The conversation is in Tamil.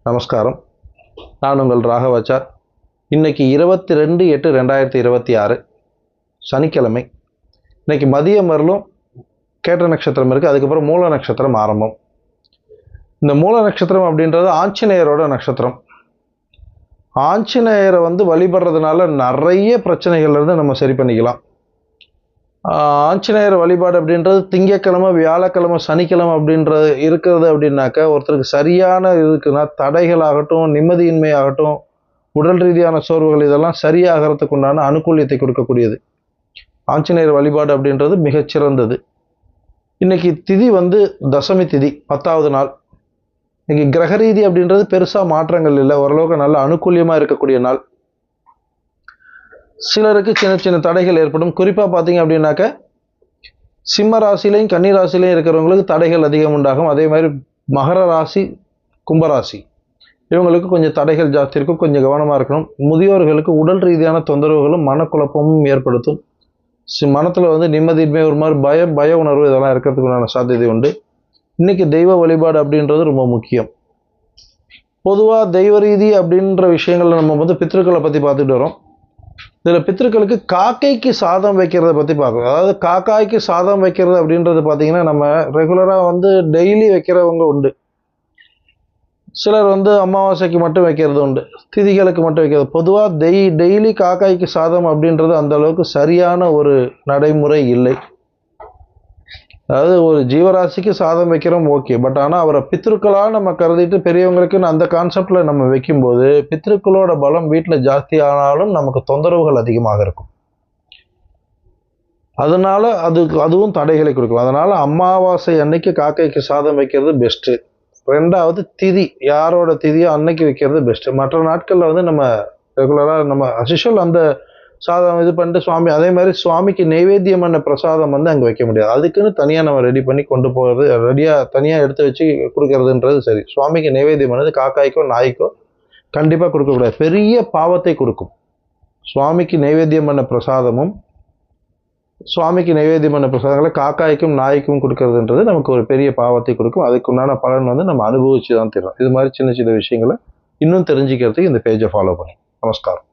நமஸ்காரம். நான் உங்கள் ராகவாச்சார். இன்னைக்கு 22/8/2026 சனிக்கிழமை. இன்னைக்கு மதியம் வரலும் கேட்ட நட்சத்திரம் இருக்குது. அதுக்கப்புறம் மூல நட்சத்திரம் ஆரம்பம். இந்த மூல நட்சத்திரம் அப்படின்றது ஆஞ்சநேயரோட நட்சத்திரம். ஆஞ்சநேயரை வழிபடுறதுனால நிறைய பிரச்சனைகள்லேருந்து நம்ம சரி பண்ணிக்கலாம். ஆஞ்சநேயர் வழிபாடு அப்படின்றது திங்கக்கிழமை, வியாழக்கிழமை, சனிக்கிழமை அப்படின்றது இருக்கிறது அப்படின்னாக்கா ஒருத்தருக்கு சரியான இருக்குன்னா தடைகளாகட்டும், நிம்மதியின்மை ஆகட்டும், உடல் ரீதியான சோர்வுகள் இதெல்லாம் சரியாகிறதுக்கு உண்டான அனுகூலியத்தை கொடுக்கக்கூடியது. ஆஞ்சநேயர் வழிபாடு அப்படின்றது மிகச்சிறந்தது. இன்னைக்கு திதி தசமி திதி, 10வது நாள். இன்னைக்கு கிரக ரீதி அப்படின்றது பெருசாக மாற்றங்கள் இல்லை, ஓரளவுக்கு நல்ல அனுகூலியமாக இருக்கக்கூடிய நாள். சிலருக்கு சின்ன சின்ன தடைகள் ஏற்படும். குறிப்பாக பார்த்தீங்க அப்படின்னாக்க சிம்ம ராசிலையும் கன்னி ராசிலையும் இருக்கிறவங்களுக்கு தடைகள் அதிகம் உண்டாகும். அதே மாதிரி மகர ராசி, கும்பராசி இவங்களுக்கு கொஞ்சம் தடைகள் ஜாஸ்தி இருக்கும். கொஞ்சம் கவனமாக இருக்கணும். முதியோர்களுக்கு உடல் ரீதியான தொந்தரவுகளும் மனக்குழப்பமும் ஏற்படுத்தும். மனத்தில் நிம்மதியின்மை, ஒரு மாதிரி பய உணர்வு இதெல்லாம் இருக்கிறதுக்குண்டான சாத்தியதை உண்டு. இன்னைக்கு தெய்வ வழிபாடு அப்படின்றது ரொம்ப முக்கியம். பொதுவாக தெய்வ ரீதி அப்படின்ற விஷயங்கள்ல நம்ம பித்ருக்களை பற்றி பார்த்துட்டு வரோம். இதில் பித்ருக்களுக்கு காக்கைக்கு சாதம் வைக்கிறத பற்றி பார்க்கலாம். அதாவது காக்காய்க்கு சாதம் வைக்கிறது அப்படின்றது பார்த்தீங்கன்னா நம்ம ரெகுலராக டெய்லி வைக்கிறவங்க உண்டு. சிலர் அமாவாசைக்கு மட்டும் வைக்கிறது உண்டு, திதிகளுக்கு மட்டும் வைக்கிறது. பொதுவாக டெய்லி காக்காய்க்கு சாதம் அப்படின்றது அந்த அளவுக்கு சரியான ஒரு நடைமுறை இல்லை. அதாவது ஒரு ஜீவராசிக்கு சாதம் வைக்கிறோம் ஓகே, பட் ஆனால் அவரை பித்ருக்களாக நம்ம கருதிட்டு பெரியவங்களுக்குன்னு அந்த கான்செப்டில் நம்ம வைக்கும்போது பித்ருக்களோட பலம் வீட்டில் ஜாஸ்தி ஆனாலும் நமக்கு தொந்தரவுகள் அதிகமாக இருக்கும். அதனால அதுவும் தடைகளை கொடுக்கும். அதனால அமாவாசை அன்னைக்கு காக்கைக்கு சாதம் வைக்கிறது பெஸ்ட்டு. 2வது திதி, யாரோட திதியோ அன்னைக்கு வைக்கிறது பெஸ்ட்டு. மற்ற நாட்களில் நம்ம ரெகுலராக நம்ம அசிஷுவல் அந்த சாதம் இது பண்ணிட்டு சுவாமி, அதே மாதிரி சுவாமிக்கு நைவேத்தியம் பண்ண பிரசாதம் அங்கே வைக்க முடியாது. அதுக்குன்னு தனியாக நம்ம ரெடி பண்ணி கொண்டு போகிறது, ரெடியாக தனியாக எடுத்து வச்சு கொடுக்கறதுன்றது சரி. சுவாமிக்கு நைவேத்தியம் பண்ணது காக்காய்க்கோ நாய்க்கோ கண்டிப்பாக கொடுக்கக்கூடாது, பெரிய பாவத்தை கொடுக்கும். சுவாமிக்கு நைவேத்தியம் பண்ண பிரசாதமும் சுவாமிக்கு நைவேத்தியம் பண்ண பிரசாதங்களை காக்காய்க்கும் நாய்க்கும் கொடுக்கறதுன்றது நமக்கு ஒரு பெரிய பாவத்தை கொடுக்கும். அதுக்குண்டான பலன் நம்ம அனுபவிச்சு தான் தரும். இது மாதிரி சின்ன சின்ன விஷயங்களை இன்னும் தெரிஞ்சுக்கிறதுக்கு இந்த பேஜை ஃபாலோ பண்ணி. நமஸ்காரம்.